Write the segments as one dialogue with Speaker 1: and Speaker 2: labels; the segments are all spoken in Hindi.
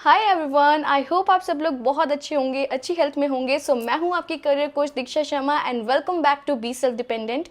Speaker 1: हाय एवरीवन, आई होप आप सब लोग बहुत अच्छे होंगे, अच्छी हेल्थ में होंगे। मैं हूं आपकी career coach Diksha Sharma and welcome back to be self dependent.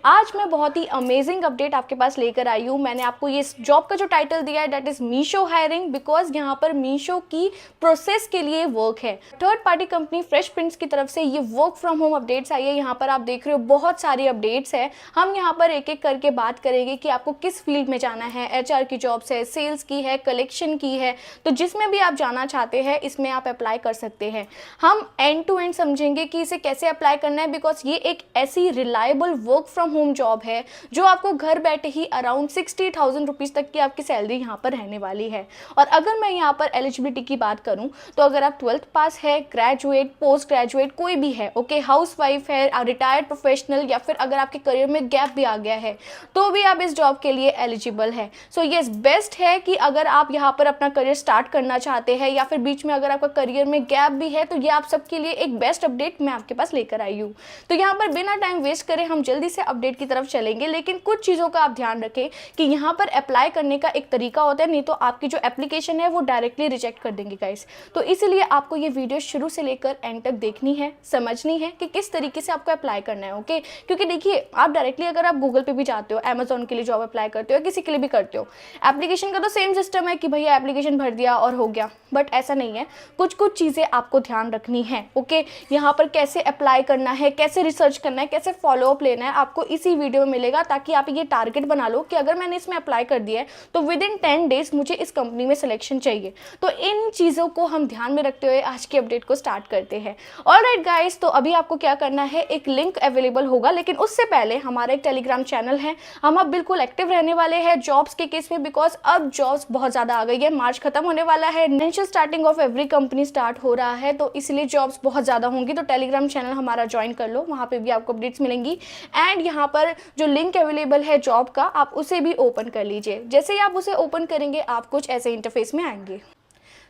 Speaker 1: आज मैं बहुत ही अमेजिंग अपडेट आपके पास लेकर आई हूं। मैंने आपको ये जॉब का जो टाइटल दिया है that is Meesho hiring, because यहाँ पर मीशो की प्रोसेस के लिए वर्क है। Third party company fresh prints की तरफ से ये वर्क फ्रॉम होम अपडेट्स आई है। यहाँ पर आप देख रहे हो बहुत सारी अपडेट्स है। हम यहाँ पर एक एक करके बात करेंगे कि आपको किस फील्ड में जाना है। एचआर की जॉब्स है, सेल्स की है, कलेक्शन की है, तो जिसमें भी आप जाना चाहते हैं इसमें आप अप्लाई कर सकते हैं। हम एंड टू एंड समझेंगे कि इसे कैसे अप्लाई करना है, बिकॉज ये एक ऐसी reliable work from home job है जो आपको घर बैठे ही अराउंड 60,000 रुपीज तक की आपकी सैलरी यहाँ पर रहने वाली है। और अगर मैं यहाँ पर एलिजिबिलिटी की बात करूँ तो अगर आप 12th पास है, ग्रेजुएट, पोस्ट ग्रेजुएट कोई भी है, ओके, हाउस वाइफ है, रिटायर्ड प्रोफेशनल, या फिर अगर आपके करियर में गैप भी आ गया है तो भी आप इस जॉब के लिए एलिजिबल है। सो यस, बेस्ट है कि अगर आप यहाँ पर अपना करियर स्टार्ट करना चाहते हैं या फिर बीच में अगर आपका करियर में गैप भी है तो ये आप सबके लिए एक बेस्ट अपडेट मैं आपके पास लेकर आई हूँ। तो यहाँ पर बिना टाइम वेस्ट करे हम जल्दी से अपडेट की तरफ चलेंगे, लेकिन कुछ चीज़ों का आप ध्यान रखें कि यहाँ पर अप्लाई करने का एक तरीका होता है, नहीं तो आपकी जो एप्लीकेशन है वो डायरेक्टली रिजेक्ट कर देंगे गाइस। तो इसीलिए आपको ये वीडियो शुरू से लेकर एंड तक देखनी है, समझनी है कि किस तरीके से आपको अप्लाई करना है, ओके। क्योंकि देखिए, आप डायरेक्टली अगर आप गूगल पे भी जाते हो, अमेजोन के लिए जॉब अप्लाई करते हो, किसी के लिए भी करते हो, एप्लीकेशन का तो सेम सिस्टम है कि भैया एप्लीकेशन भर दिया और हो गया, बट ऐसा नहीं है। कुछ कुछ चीज़ें आपको ध्यान रखनी है, ओके। यहाँ पर कैसे अप्लाई करना है, कैसे रिसर्च करना है, कैसे फॉलो अप लेना है, आपको इसी वीडियो में मिलेगा, ताकि आप ये टारगेट बना लो कि अगर मैंने इसमें अप्लाई कर दिया है तो विद इन 10 डेज मुझे इस कंपनी में सिलेक्शन चाहिए। तो इन चीज़ों को हम ध्यान में रखते हुए आज की अपडेट को स्टार्ट करते हैं। ऑलराइट गाइस, तो अभी आपको क्या करना है, एक लिंक अवेलेबल होगा, लेकिन उससे पहले हमारा एक टेलीग्राम चैनल है। हम अब बिल्कुल एक्टिव रहने वाले हैं जॉब्स के केस में, बिकॉज अब जॉब्स बहुत ज़्यादा आ गई है। मार्च खत्म होने वाला है, initial starting of every company start हो रहा है, तो इसलिए जॉब्स बहुत ज़्यादा होंगी। तो टेलीग्राम चैनल हमारा ज्वाइन कर लो, वहाँ पे भी आपको अपडेट्स मिलेंगी। एंड यहाँ पर जो लिंक अवेलेबल है जॉब का, आप उसे भी ओपन कर लीजिए। जैसे ही आप उसे ओपन करेंगे आप कुछ ऐसे इंटरफेस में आएंगे।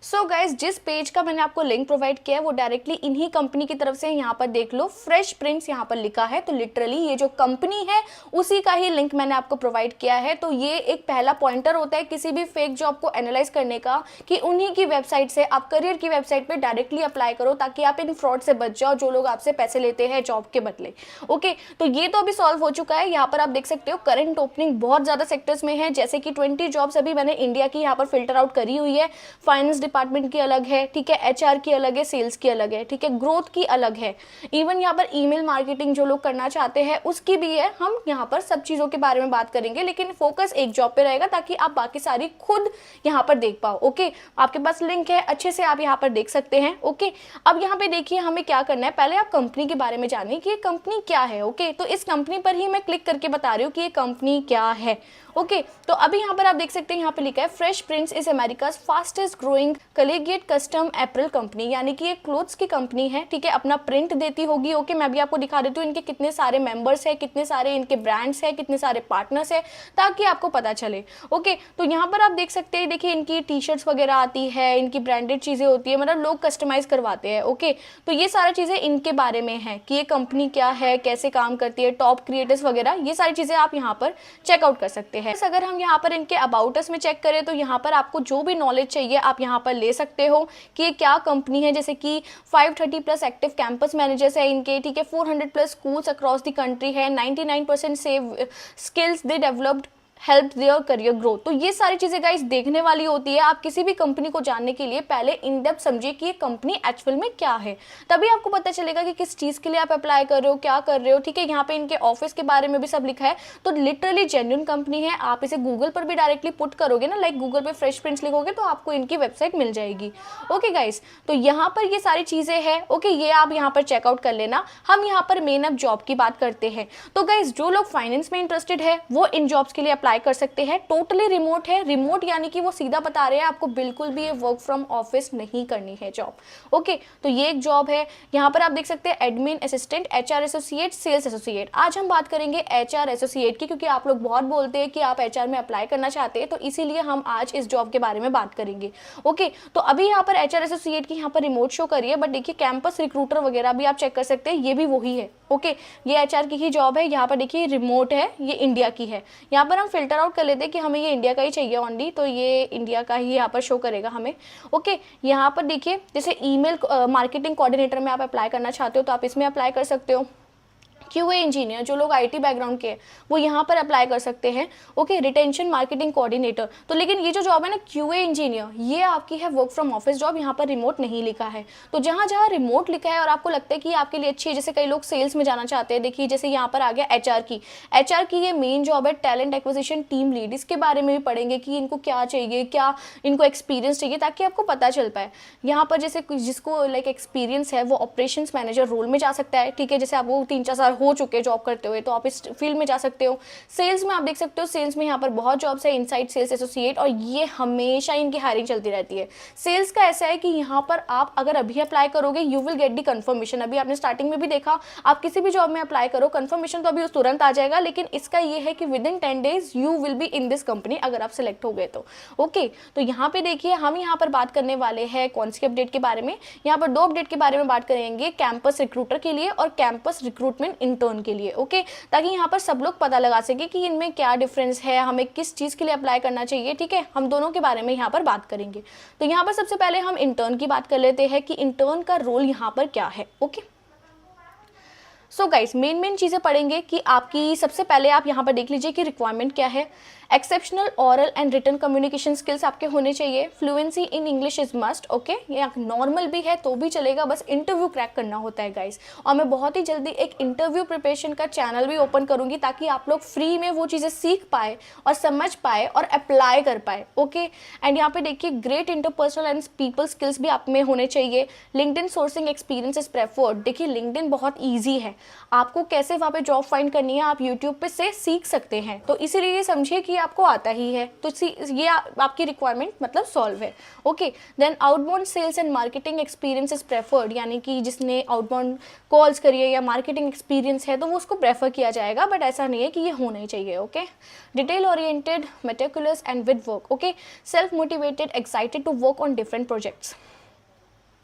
Speaker 1: सो गाइज, जिस पेज का मैंने आपको लिंक प्रोवाइड किया है वो डायरेक्टली इन्हीं कंपनी की तरफ से, यहाँ पर देख लो फ्रेश प्रिंट्स यहाँ पर लिखा है, तो लिटरली ये जो कंपनी है उसी का ही लिंक मैंने आपको प्रोवाइड किया है। तो ये एक पहला पॉइंटर होता है किसी भी फेक जॉब को एनालाइज करने का, कि उन्हीं की वेबसाइट से, आप करियर की वेबसाइट पर डायरेक्टली अप्लाई करो, ताकि आप इन फ्रॉड से बच जाओ जो लोग आपसे पैसे लेते हैं जॉब के बदले, ओके। तो ये तो अभी सॉल्व हो चुका है। यहाँ पर आप देख सकते हो करंट ओपनिंग बहुत ज़्यादा सेक्टर्स में है, जैसे कि 20 जॉब्स अभी मैंने इंडिया की यहाँ पर फिल्टर आउट करी हुई है। फाइनेंस डिपार्टमेंट की अलग है, ठीक है, एचआर की अलग है, सेल्स की अलग है, ठीक है, ग्रोथ की अलग है, इवन यहाँ पर ईमेल मार्केटिंग जो लोग करना चाहते हैं उसकी भी है। हम यहाँ पर सब चीज़ों के बारे में बात करेंगे, लेकिन फोकस एक जॉब पे रहेगा ताकि आप बाकी सारी खुद यहाँ पर देख पाओ, ओके। आपके पास लिंक है, अच्छे से आप यहाँ पर देख सकते हैं, ओके। अब यहाँ पे देखिए हमें क्या करना है, पहले आप कंपनी के बारे में जानिए कि ये कंपनी क्या है, ओके। तो इस कंपनी पर ही मैं क्लिक करके बता रही हूँ कि ये कंपनी क्या है, ओके। तो अभी यहाँ पर आप देख सकते हैं, यहाँ पे लिखा है fresh prints is America's fastest growing collegiate custom apparel company, यानी कि ये क्लोथ्स की कंपनी है, ठीक है, अपना प्रिंट देती होगी, ओके। मैं भी आपको दिखा देती हूँ इनके कितने सारे मेंबर्स है, कितने सारे इनके ब्रांड्स है, कितने सारे पार्टनर्स है, ताकि आपको पता चले, ओके। तो यहाँ पर आप देख सकते हैं, देखिए इनकी टी शर्ट्स वगैरह आती है, इनकी ब्रांडेड चीज़ें होती है, मतलब लोग कस्टमाइज करवाते हैं, ओके। तो ये सारी चीज़ें इनके बारे में है कि ये कंपनी क्या है, कैसे काम करती है, टॉप क्रिएटर्स वगैरह, ये सारी चीज़ें आप यहाँ पर चेकआउट कर सकते हैं। अगर हम यहाँ पर इनके अबाउट अस में चेक करें तो यहाँ पर आपको जो भी नॉलेज चाहिए आप यहाँ पर ले सकते हो कि ये क्या कंपनी है, जैसे कि 530 प्लस एक्टिव कैंपस मैनेजर्स है इनके, ठीक है, 400 plus schools across the country है, 99% save skills they developed help their career growth. तो ये सारी चीज़ें गाइस देखने वाली होती है। आप किसी भी कंपनी को जानने के लिए पहले इन डेप्थ समझिए कि ये कंपनी एक्चुअल में क्या है, तभी आपको पता चलेगा कि किस चीज़ के लिए आप अप्लाई कर रहे हो, क्या कर रहे हो, ठीक है। यहाँ पे इनके ऑफिस के बारे में भी सब लिखा है, तो लिटरली जेन्युइन कंपनी है। आप इसे गूगल पर भी डायरेक्टली पुट करोगे ना, लाइक गूगल पे फ्रेश प्रिंट्स लिखोगे तो आपको इनकी वेबसाइट मिल जाएगी, ओके गाइस। तो यहाँ पर ये सारी चीज़ें हैं, ओके, ये आप यहाँ पर चेकआउट कर लेना। हम यहाँ पर मेन अब जॉब की बात करते हैं। तो गाइस, जो लोग फाइनेंस में इंटरेस्टेड है वो इन जॉब्स के लिए अप्लाई कर सकते हैं। टोटली रिमोट है, रिमोट यानी कि वो सीधा बता रहे हैं आपको बिल्कुल भी ये वर्क फ्रॉम ऑफिस नहीं करनी है जॉब, ओके। तो ये एक जॉब है। यहाँ पर आप देख सकते हैं admin assistant, HR associate, sales associate. आज हम बात करेंगे एचआर एसोसिएट की, क्योंकि आप लोग बहुत बोलते हैं कि आप एचआर में अप्लाई करना चाहते हैं, तो इसीलिए हम आज इस जॉब के बारे में बात करेंगे, ओके। तो अभी यहाँ पर एचआर एसोसिएट की यहाँ पर रिमोट शो करिए, बट देखिए कैंपस रिक्रूटर वगैरह भी आप चेक कर सकते हैं, ये भी वही है, ओके। ये एचआर की ही जॉब है। यहाँ पर देखिए रिमोट है, ये इंडिया की है। यहाँ पर हम फिल्टर आउट कर लेते हैं कि हमें ये इंडिया का ही चाहिए ओनली, तो ये इंडिया का ही यहाँ पर शो करेगा हमें। ओके, यहाँ पर देखिए जैसे ईमेल मार्केटिंग कोऑर्डिनेटर में आप अप्लाई करना चाहते हो तो आप इसमें अप्लाई कर सकते हो। क्यूए इंजीनियर, जो लोग आईटी बैकग्राउंड के हैं वो यहाँ पर अप्लाई कर सकते हैं। ओके, रिटेंशन मार्केटिंग कोऑर्डिनेटर, तो लेकिन ये जो जॉब है ना क्यूए इंजीनियर, ये आपकी है वर्क फ्रॉम ऑफिस जॉब, यहाँ पर रिमोट नहीं लिखा है। तो जहाँ जहाँ रिमोट लिखा है और आपको लगता है कि आपके लिए अच्छी है, जैसे कई लोग सेल्स में जाना चाहते हैं, देखिए जैसे यहाँ पर आ गया एचआर की ये मेन जॉब है, टैलेंट एक्विजिशन टीम लीड। इसके बारे में भी पढ़ेंगे कि इनको क्या चाहिए, क्या इनको एक्सपीरियंस चाहिए, ताकि आपको पता चल पाए। यहाँ पर जैसे जिसको लाइक एक्सपीरियंस है वो ऑपरेशंस मैनेजर रोल में जा सकता है, ठीक है, जैसे आपको 3-4 साल हो चुके जॉब करते हुए तो आप इस फील्ड में जा सकते हो। सेल्स में आप देख सकते हो, सेल्स में यहाँ पर बहुत जॉब्स है, इनसाइड सेल्स एसोसिएट, और ये हमेशा इनकी हायरिंग चलती रहती है। सेल्स का ऐसा है कि यहाँ पर आप अगर अभी अप्लाई करोगे you will get the confirmation. अभी आपने स्टार्टिंग में भी देखा, आप किसी भी जॉब में अप्लाई करो कंफर्मेशन तो अभी उस तुरंत आ जाएगा, लेकिन इसका ये है कि with in 10 days you will be in this company अगर आप सिलेक्ट हो गए तो। ओके, तो यहाँ पे देखिए हम यहाँ पर बात करने वाले हैं कौन सी अपडेट के बारे में। यहाँ पर 2 अपडेट के बारे में बात करेंगे, कैंपस रिक्रूटर के लिए और कैंपस रिक्रूटमेंट इंटर्न के लिए। ओके, ताकि यहाँ पर सब लोग पता लगा सके कि इनमें क्या डिफरेंस है, हमें किस चीज़ के लिए अप्लाई करना चाहिए। ठीक है, हम दोनों के बारे में यहाँ पर बात करेंगे। तो यहाँ पर सबसे पहले हम इंटर्न की बात कर लेते हैं कि इंटर्न का रोल यहाँ पर क्या है। ओके, सो गाइस मेन चीज़ें पढ़ेंगे कि आपकी सबसे पहले आप यहाँ पर देख लीजिए कि रिक्वायरमेंट क्या है। Exceptional oral and written communication skills आपके होने चाहिए। Fluency in English is must. Okay, ये नॉर्मल भी है तो भी चलेगा, बस इंटरव्यू क्रैक करना होता है गाइस। और मैं बहुत ही जल्दी एक इंटरव्यू प्रिपरेशन का चैनल भी ओपन करूंगी ताकि आप लोग फ्री में वो चीज़ें सीख पाए और समझ पाए और अप्लाई कर पाए। ओके, एंड यहाँ पे देखिए great interpersonal and people skills भी आप में होने चाहिए। LinkedIn sourcing experience is preferred. देखिए लिंक्डइन बहुत ईजी है, आपको कैसे वहाँ पे जॉब फाइंड करनी है आप यूट्यूब पे से सीख सकते हैं, तो इसीलिए ये समझिए कि आपको आता ही है, तो ये आपकी रिक्वायरमेंट मतलब सॉल्व है। Okay, then outbound sales and marketing experience is preferred, यानी कि जिसने आउटबाउंड कॉल्स करी है या मार्केटिंग एक्सपीरियंस है तो वो उसको प्रेफर किया जाएगा, बट ऐसा नहीं है कि ये होना ही चाहिए। Okay, detail oriented, meticulous and with work. Okay, self motivated, excited to work on different projects.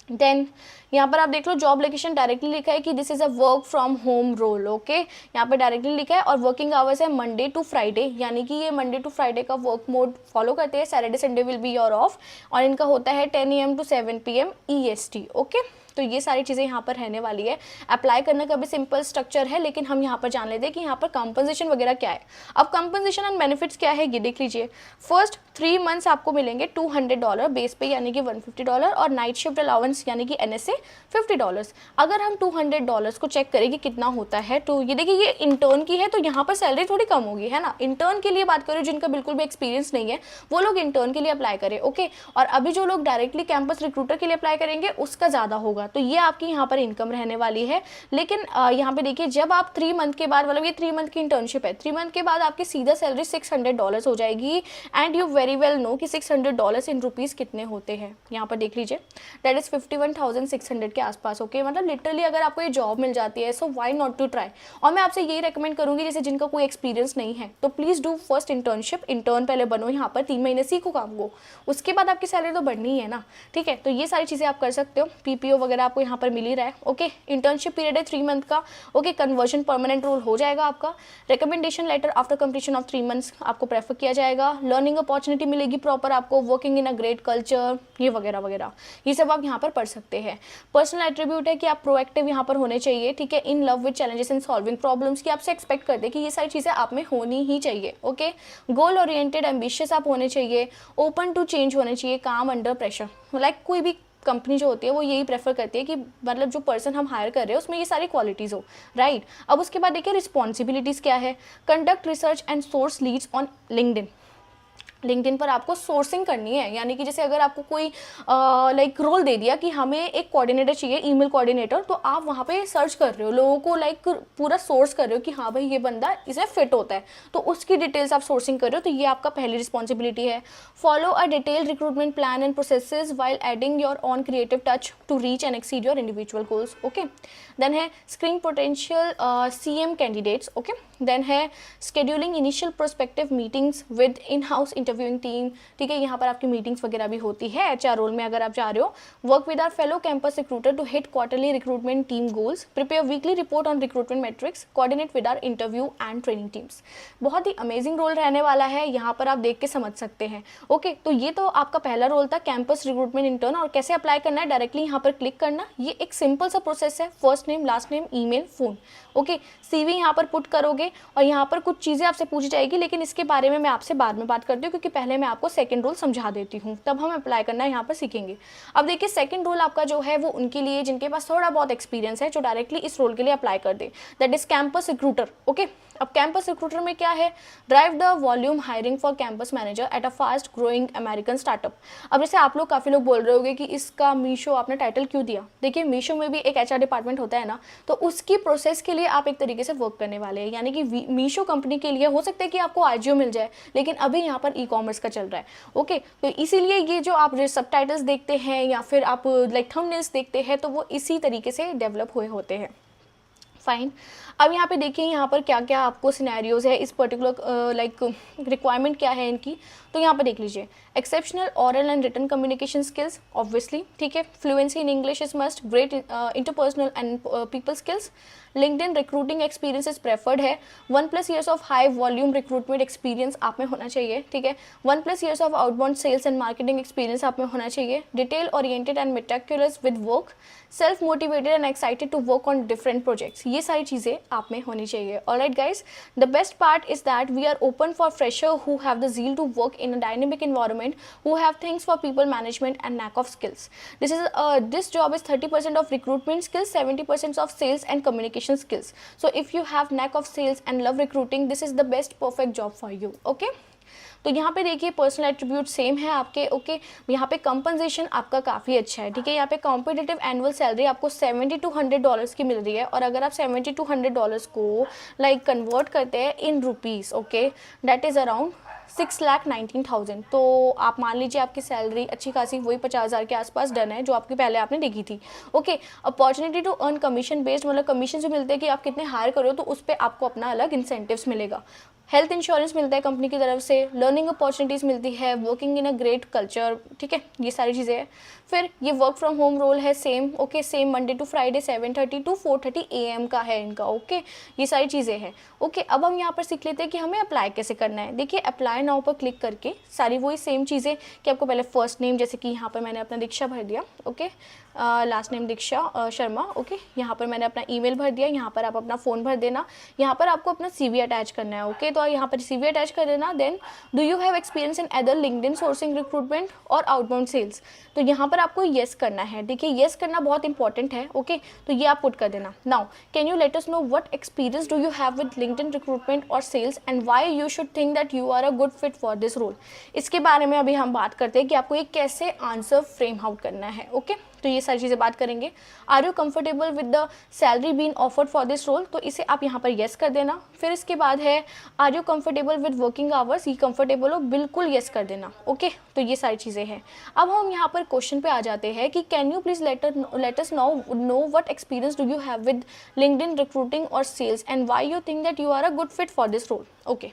Speaker 1: Then यहाँ पर आप देख लो जॉब लोकेशन डायरेक्टली लिखा है कि this is a work from home role. Okay, यहाँ पर डायरेक्टली लिखा है और वर्किंग आवर्स है मंडे टू फ्राइडे, यानी कि ये मंडे टू फ्राइडे का वर्क मोड फॉलो करते हैं। Saturday Sunday will be your off, और इनका होता है 10 AM to 7 PM EST। Okay, तो ये सारी चीज़ें यहाँ पर रहने वाली है। अप्लाई करने का भी सिंपल स्ट्रक्चर है, लेकिन हम यहाँ पर जान लेते हैं कि यहाँ पर कंपनसेशन वगैरह क्या है। अब कंपनसेशन एंड बेनिफिट्स क्या है ये देख लीजिए। फर्स्ट 3 मंथ्स आपको मिलेंगे $200 बेस पे, यानी कि $150, और नाइट शिफ्ट अलाउंस यानी कि NSA $50। अगर हम $200 को चेक करें कि कितना होता है, तो ये देखिए ये इंटर्न की है तो यहाँ पर सैलरी थोड़ी कम होगी, है ना। इंटर्न के लिए बात करें, जिनका बिल्कुल भी एक्सपीरियंस नहीं है वो लोग इंटर्न के लिए अप्लाई करें। ओके, और अभी जो लोग डायरेक्टली कैंपस रिक्रूटर के लिए अप्लाई करेंगे उसका ज़्यादा होगा, तो ये आपकी यहाँ पर इनकम रहने वाली है। लेकिन यहाँ पे देखिए जब आप 3 मंथ के बाद, मतलब ये 3 मंथ की इंटर्नशिप है, 3 मंथ के बाद आपकी सीधा सैलरी $600 हो जाएगी। And you very well know कि $600 इन रुपीज़ कितने होते हैं, यहाँ पर देख लीजिए दैट इज 51,600 के आसपास। ओके, मतलब लिटरली अगर आपको ये जॉब मिल जाती है so why not to try. और मैं आपसे यही रेकमेंड करूँगी, जैसे जिनका कोई एक्सपीरियंस नहीं है तो please do first internship, intern पहले बनो यहाँ पर, 3 महीने सीखो काम को, उसके बाद आपकी सैलरी तो बढ़नी है ना। ठीक है, तो ये सारी चीज़ें आप कर सकते हो। PPO वगैरह आपको यहाँ पर मिल ही रहा है। ओके, इंटर्नशिप पीरियड है 3 मंथ का। ओके, कन्वर्जन परमानेंट रोल हो जाएगा आपका। Recommendation letter after completion of 3 months आपको प्रेफर किया जाएगा। लर्निंग अपॉर्चुनिटी मिलेगी प्रॉपर आपको, working in a great culture, ये वगैरह वगैरह, ये सब आप यहाँ पर पढ़ सकते हैं। पर्सनल एट्रीब्यूट है कि आप प्रोएक्टिव यहाँ पर होने चाहिए। ठीक है, in love with challenges in solving problems, की आपसे एक्सपेक्ट करते हैं कि ये सारी चीज़ें आप में होनी ही चाहिए। ओके, गोल ओरिएंटेड एम्बिशियस आप होने चाहिए। ओपन टू चेंज होने चाहिए, काम अंडर प्रेशर, लाइक कोई भी कंपनी जो होती है वो यही प्रेफर करती है कि मतलब जो पर्सन हम हायर कर रहे हैं उसमें ये सारी क्वालिटीज़ हो, राइट। अब उसके बाद देखिए रिस्पॉन्सिबिलिटीज़ क्या है। Conduct research and source Leeds on LinkedIn. LinkedIn पर आपको सोर्सिंग करनी है, यानी कि जैसे अगर आपको कोई लाइक रोल दे दिया कि हमें एक कोऑर्डिनेटर चाहिए, ईमेल कोऑर्डिनेटर, तो आप वहाँ पे सर्च कर रहे हो, लोगों को लाइक पूरा सोर्स कर रहे हो कि हाँ भाई ये बंदा इसे फिट होता है, तो उसकी डिटेल्स आप सोर्सिंग कर रहे हो, तो ये आपका पहली रिस्पॉन्सिबिलिटी है। Follow a detail recruitment plan and processes while adding your own creative touch to reach and exceed your individual goals. Okay, then है screen potential CM candidates. Okay, then है scheduling initial prospective meetings with in house interviewing team, ठीक है, यहाँ पर आपकी मीटिंग्स वगैरह भी होती है एचआर रोल में अगर आप जा रहे हो। Work with our fellow campus recruiter to hit quarterly recruitment team goals, prepare weekly report on recruitment metrics, coordinate with our interview and training teams. बहुत ही अमेजिंग रोल रहने वाला है, यहाँ पर आप देख के समझ सकते हैं। ओके, तो ये तो आपका पहला रोल था कैंपस रिक्रूटमेंट इंटर्न। और कैसे अप्लाई करना है, डायरेक्टली यहाँ पर क्लिक करना, ये एक सिंपल सा प्रोसेस है, first name, last name, email, phone. Okay, CV यहाँ पर पुट करोगे और यहाँ पर कुछ चीज़ें आपसे पूछी जाएगी, लेकिन इसके बारे में मैं आपसे बाद में बात करती हूँ, क्योंकि पहले मैं आपको सेकंड रोल समझा देती हूँ, तब हम अप्लाई करना यहाँ पर सीखेंगे। अब देखिए सेकंड रोल आपका जो है वो उनके लिए जिनके पास थोड़ा बहुत एक्सपीरियंस है, जो डायरेक्टली इस रोल के लिए अप्लाई कर दे, that is campus recruiter. Okay, अब कैंपस रिक्रूटर में क्या है, drive the volume hiring for campus manager at a fast growing American startup. अब जैसे आप लोग काफ़ी लोग बोल रहे होंगे कि इसका मीशो आपने टाइटल क्यों दिया। देखिए मीशो में भी एक एचआर डिपार्टमेंट होता है ना, तो उसकी प्रोसेस के लिए आप एक तरीके से वर्क करने वाले हैं, यानी कि मीशो कंपनी के लिए हो सकता है कि आपको आईजीओ मिल जाए, लेकिन अभी यहाँ पर ई कॉमर्स का चल रहा है। ओके, तो इसीलिए ये जो आप सबटाइटल्स देखते हैं या फिर आप लाइक थंबनेल्स देखते हैं, तो वो इसी तरीके से डेवलप हुए होते हैं। फाइन, अब यहाँ पे देखिए यहाँ पर क्या क्या आपको सिनेरियोज है, इस पर्टिकुलर लाइक रिक्वायरमेंट क्या है इनकी। तो यहाँ पर देख लीजिए, exceptional oral and written communication skills obviously, ठीक है, fluency in English is must, great interpersonal and people skills, LinkedIn recruiting experience is preferred है, 1+ years of high volume recruitment experience आप में होना चाहिए, ठीक है, 1+ years of outbound sales and marketing experience आप में होना चाहिए, detail oriented and meticulous with work, self motivated and excited to work on different projects, ये सारी चीज़ें आप में होनी चाहिए। Alright guys, the best part is that we are open for fresher who have the zeal to work in a dynamic environment, who have things for people management and knack of skills. This job is 30% of recruitment skills, 70% of sales and communication skills. So if you have knack of sales and love recruiting, this is the best perfect job for you. Okay, तो यहाँ पे देखिए पर्सनल एट्रीब्यूट सेम है आपके। ओके, यहाँ पे कंपनसेशन आपका काफ़ी अच्छा है, ठीक है, यहाँ पे कॉम्पिटिटिव एनुअल सैलरी आपको $70 to $100 की मिल रही है। और अगर आप $70 to $100 को लाइक कन्वर्ट करते हैं in rupees, okay, that is around 6,19,000। तो आप मान लीजिए आपकी सैलरी अच्छी खासी वही 50,000 के आसपास डन है, जो आपकी पहले आपने देखी थी। Okay, opportunity to earn commission based, मतलब कमीशन जो मिलते हैं कि आप कितने हायर करो, तो उस पर आपको अपना अलग इंसेंटिव्स मिलेगा। हेल्थ इंश्योरेंस मिलता है कंपनी की तरफ से, लर्निंग अपॉर्चुनिटीज़ मिलती है, working in a great culture, ठीक है, ये सारी चीज़ें हैं। फिर ये वर्क फ्रॉम होम रोल है same, okay, same Monday to Friday 7:30 to 4:30 AM का है इनका। ओके, ये सारी चीज़ें हैं। ओके, अब हम यहाँ पर सीख लेते हैं कि हमें अप्लाई कैसे करना है। देखिए अप्लाई नाउ पर क्लिक करके सारी वही सेम चीज़ें कि आपको पहले फर्स्ट नेम, जैसे कि यहाँ पर मैंने अपना दीक्षा भर दिया, ओके, लास्ट नेम दीक्षा शर्मा, ओके, यहाँ पर मैंने अपना ईमेल भर दिया, यहाँ पर आप अपना फ़ोन भर देना, यहाँ पर आपको अपना CV अटैच करना है। ओके, तो यहाँ पर CV अटैच कर देना। Then do you have experience in other LinkedIn sourcing recruitment और आउटबाउंड सेल्स, तो यहाँ पर आपको येस करना है। देखिए येस करना बहुत इंपॉर्टेंट है। ओके, तो ये आप पुट कर देना। Now can you let us know what experience do you have with LinkedIn recruitment और sales and why you should think that you are a good fit for this role. इसके बारे में अभी हम बात करते हैं कि आपको ये कैसे आंसर फ्रेम आउट करना है। ओके, तो ये सारी चीज़ें बात करेंगे। Are you comfortable with the salary been offered for this role, तो इसे आप यहाँ पर येस कर देना। फिर इसके बाद है are you comfortable with working hours, ये कंफर्टेबल हो, बिल्कुल येस कर देना। ओके, तो ये सारी चीज़ें हैं। अब हम यहाँ पर क्वेश्चन पे आ जाते हैं कि can you please let us know what experience do you have with LinkedIn recruiting और sales and why you think that you are a good fit for this role. Okay,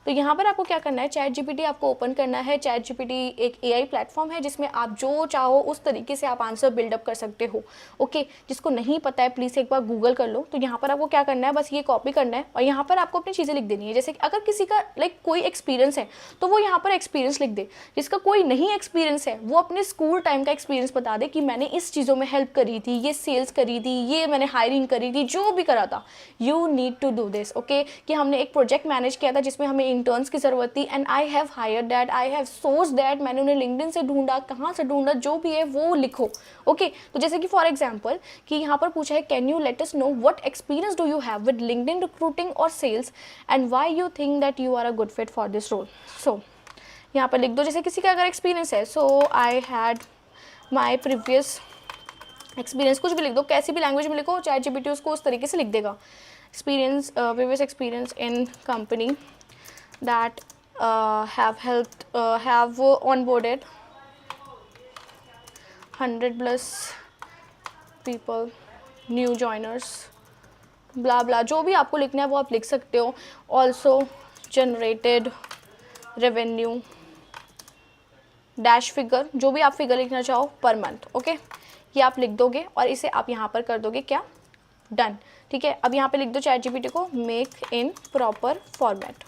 Speaker 1: तो यहाँ पर आपको क्या करना है, ChatGPT आपको ओपन करना है। ChatGPT एक AI प्लेटफॉर्म है जिसमें आप जो चाहो उस तरीके से आप आंसर बिल्डअप कर सकते हो। ओके, जिसको नहीं पता है प्लीज़ एक बार गूगल कर लो। तो यहाँ पर आपको क्या करना है, बस ये कॉपी करना है और यहाँ पर आपको अपनी चीज़ें लिख देनी है। जैसे कि अगर किसी का लाइक कोई एक्सपीरियंस है तो वो यहाँ पर एक्सपीरियंस लिख दे, जिसका कोई नहीं एक्सपीरियंस है वो अपने स्कूल टाइम का एक्सपीरियंस बता दे कि मैंने इस चीज़ों में हेल्प करी थी, ये सेल्स करी थी, ये मैंने हायरिंग करी थी, जो भी करा था। You need to do this. Okay, कि हमने एक प्रोजेक्ट मैनेज किया था जिसमें हमें इंटर्न्स की ज़रूरत थी and I have hired that, I have source that, मैंने उन्हें लिंक्डइन से ढूंढा, कहाँ से ढूंढा, जो भी है वो लिखो। ओके, तो जैसे कि फॉर एग्जांपल कि यहाँ पर पूछा है can you let us know what experience do you have with LinkedIn recruiting और sales and why you think that you are a good fit for this role. So यहाँ पर लिख दो, जैसे किसी का अगर एक्सपीरियंस है, so I had my previous experience, कुछ भी लिख दो, कैसी भी लैंग्वेज में लिखो, ChatGPT उसको उस तरीके से लिख देगा। Experience, previous experience in company that have onboarded 100+ people, new joiners, blah blah, जो भी आपको लिखना है वो आप लिख सकते हो। Also generated revenue dash figure, जो भी आप फिगर लिखना चाहो पर मंथ, ओके। ये आप लिख दोगे और इसे आप यहाँ पर कर दोगे क्या, डन, ठीक है। अब यहाँ पे लिख दो ChatGPT को make in proper format.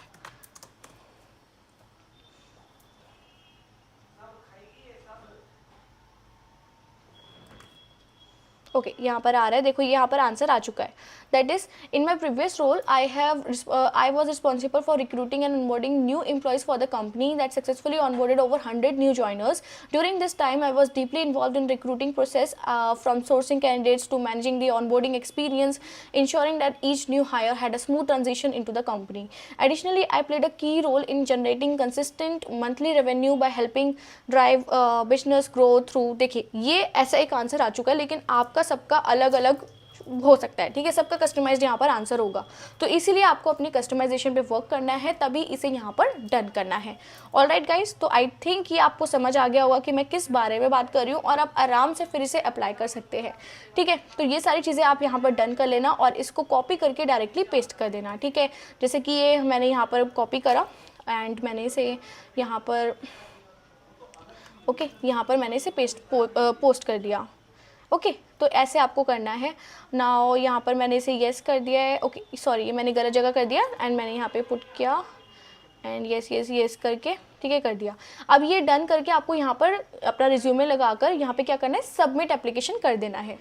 Speaker 1: Okay यहाँ पर आ रहा है, देखो यहाँ पर आंसर आ चुका है। That is in my previous role I was responsible for recruiting and onboarding new employees for the company that successfully onboarded over 100 new joiners. During this time I was deeply involved in recruiting process, from sourcing candidates to managing the onboarding experience, ensuring that each new hire had a smooth transition into the company. Additionally, I played a key role in generating consistent monthly revenue by helping drive business growth through, देखिए ये ऐसा एक आंसर आ चुका है, लेकिन आपका सबका अलग अलग हो सकता है, ठीक है, सबका कस्टमाइज्ड यहाँ पर आंसर होगा, तो इसीलिए आपको अपनी कस्टमाइजेशन पे वर्क करना है, तभी इसे यहाँ पर डन करना है। ऑलराइट गाइस, तो आई थिंक ये आपको समझ आ गया होगा कि मैं किस बारे में बात कर रही हूँ और आप आराम से फिर इसे अप्लाई कर सकते हैं, ठीक है। तो ये सारी चीज़ें आप यहाँ पर डन कर लेना और इसको कॉपी करके डायरेक्टली पेस्ट कर देना, ठीक है। जैसे कि ये मैंने यहाँ पर कॉपी करा एंड मैंने इसे यहाँ पर ओके यहाँ पर मैंने इसे पोस्ट कर दिया, ओके तो ऐसे आपको करना है। नाउ यहाँ पर मैंने इसे येस कर दिया है, ओके सॉरी ये मैंने गलत जगह कर दिया एंड मैंने यहाँ पे पुट किया एंड येस येस येस करके, ठीक है, कर दिया। अब ये डन करके आपको यहाँ पर अपना रिज्यूमे लगाकर यहाँ पे क्या करना है, सबमिट एप्लीकेशन कर देना है।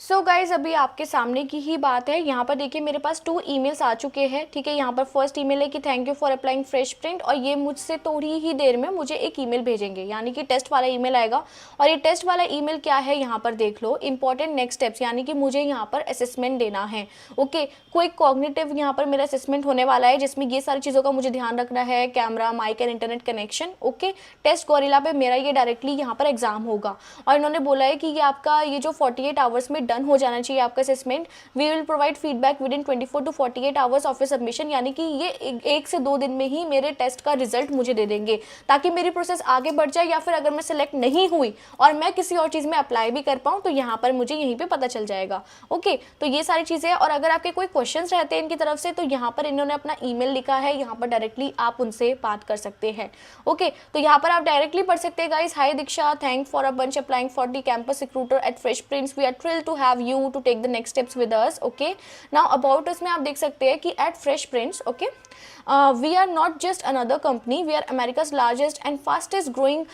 Speaker 1: सो गाइज अभी आपके सामने की ही बात है, यहाँ पर देखिए मेरे पास 2 ईमेल्स आ चुके हैं, ठीक है। यहाँ पर फर्स्ट ईमेल है कि thank you for applying fresh print, और ये मुझसे थोड़ी ही देर में मुझे एक ईमेल भेजेंगे, यानी कि टेस्ट वाला ईमेल आएगा। और ये टेस्ट वाला ईमेल क्या है यहाँ पर देख लो, इंपॉर्टेंट नेक्स्ट स्टेप्स, यानी कि मुझे यहाँ पर असेसमेंट देना है, ओके। कोई कॉग्निटिव यहाँ पर मेरा असेसमेंट होने वाला है, जिसमें ये सारी चीज़ों का मुझे ध्यान रखना है, camera, mic and internet connection, okay. Test gorilla पे मेरा ये डायरेक्टली यहाँ पर एग्जाम होगा और इन्होंने बोला है कि ये आपका ये जो 48 आवर्स में डन हो जाना चाहिए आपका assessment. We will provide feedback within 24 to 48 hours of submission, यानी कि ये 1 से 2 दिन में ही मेरे टेस्ट का रिजल्ट मुझे दे देंगे, ताकि मेरी प्रोसेस आगे बढ़ जाए, या फिर अगर मैं सेलेक्ट नहीं हुई और मैं किसी और चीज़ में अप्लाई भी कर पाऊँ तो यहाँ पर मुझे यहीं पे पता चल जाएगा, ओके। तो ये सारी चीज़ें, और अगर आपके कोई क्वेश्चंस रहते हैं इनकी तरफ से तो यहाँ पर इन्होंने अपना ईमेल लिखा है, यहाँ पर डायरेक्टली आप उनसे बात कर सकते हैं, ओके। तो यहाँ पर आप डायरेक्टली पढ़ सकते हैं guys, hi Diksha, thank for a bunch applying for the campus recruiter at Fresh Prints, we are thrilled to have you to take the next steps with us, okay. Now about us में आप देख सकते हैं कि at Fresh Prints, okay, we are not just another company, we are America's largest and fastest growing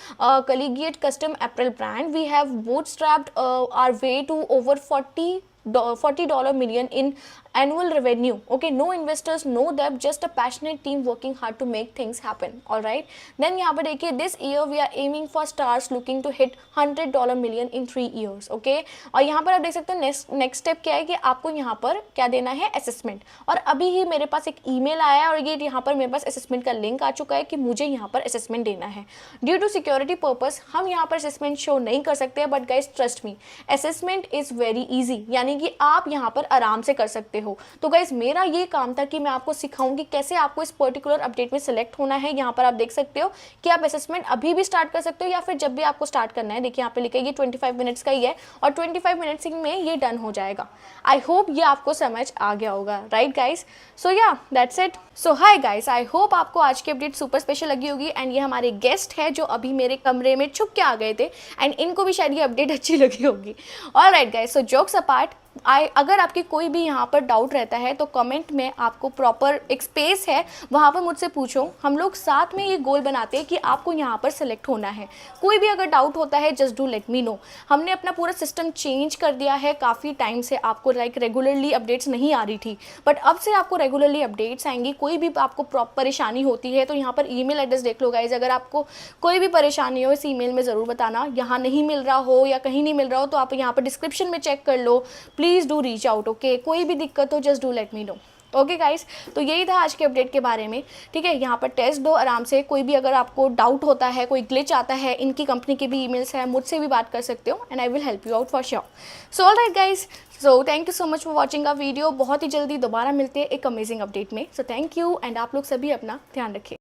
Speaker 1: collegiate custom apparel brand. We have bootstrapped our way to over $40 million in annual revenue, okay. No investors, no debt, just a passionate team working hard to make things happen, all right. Then यहाँ पर देखिए this year we are aiming for stars looking to hit $100 million in 3 years, okay. और यहाँ पर आप देख सकते हैं नेक्स्ट स्टेप क्या है कि आपको यहाँ पर क्या देना है, असेसमेंट। और अभी ही मेरे पास एक ईमेल आया है और ये यहाँ पर मेरे पास असेसमेंट का लिंक आ चुका है कि मुझे यहाँ पर असेसमेंट देना है। ड्यू टू सिक्योरिटी पर्पस हम यहाँ पर असेसमेंट शो नहीं कर सकते हैं, but guys trust me, assessment is very easy, यानी कि आप यहाँ पर आराम से कर सकते हो। तो गाइज मेरा ये काम था कि मैं आपको सिखाऊंगी कैसे आपको इस पर्टिकुलर अपडेट में सिलेक्ट होना है। यहाँ पर आप देख सकते हो कि आप असेसमेंट अभी भी स्टार्ट कर सकते हो या फिर जब भी आपको स्टार्ट करना है। देखिए यहाँ पे लिखा है ये 25 मिनट्स का ही है और 25 मिनट्स में ये डन हो जाएगा। आई होप ये आपको समझ आ गया होगा, right guys. So yeah that's it. So hi guys, I hope आपको आज की अपडेट सुपर स्पेशल लगी होगी एंड ये हमारे गेस्ट है जो अभी मेरे कमरे में छुप के आ गए थे एंड इनको भी शायद ये अपडेट अच्छी लगी होगी। ऑलराइट गाइज, सो जोक्स अपार्ट, अगर आपकी कोई भी यहाँ पर डाउट रहता है तो कमेंट में आपको प्रॉपर एक स्पेस है वहाँ पर मुझसे पूछो। हम लोग साथ में ये गोल बनाते हैं कि आपको यहाँ पर सेलेक्ट होना है। कोई भी अगर डाउट होता है just do let me no. हमने अपना पूरा सिस्टम चेंज कर दिया है, काफ़ी टाइम से आपको रेगुलरली अपडेट्स नहीं आ रही थी, बट अब से आपको रेगुलरली अपडेट्स आएंगी। कोई भी आपको परेशानी होती है तो यहाँ पर ईमेल एड्रेस देख लो गाइज, अगर आपको कोई भी परेशानी हो इस ईमेल में ज़रूर बताना। यहाँ नहीं मिल रहा हो या कहीं नहीं मिल रहा हो तो आप यहाँ पर डिस्क्रिप्शन में चेक कर लो, please do reach out, okay. कोई भी दिक्कत हो just do let me know, okay guys. तो यही था आज के अपडेट के बारे में, ठीक है। यहाँ पर टेस्ट दो आराम से, कोई भी अगर आपको डाउट होता है, कोई ग्लिच आता है, इनकी कंपनी के भी ईमेल्स हैं, मुझसे भी बात कर सकते हो and I will help you out for sure. So alright guys, so thank you so much for watching a video. बहुत ही जल्दी दोबारा मिलते हैं एक अमेजिंग अपडेट में। सो थैंक यू एंड आप लोग सभी अपना ध्यान रखें।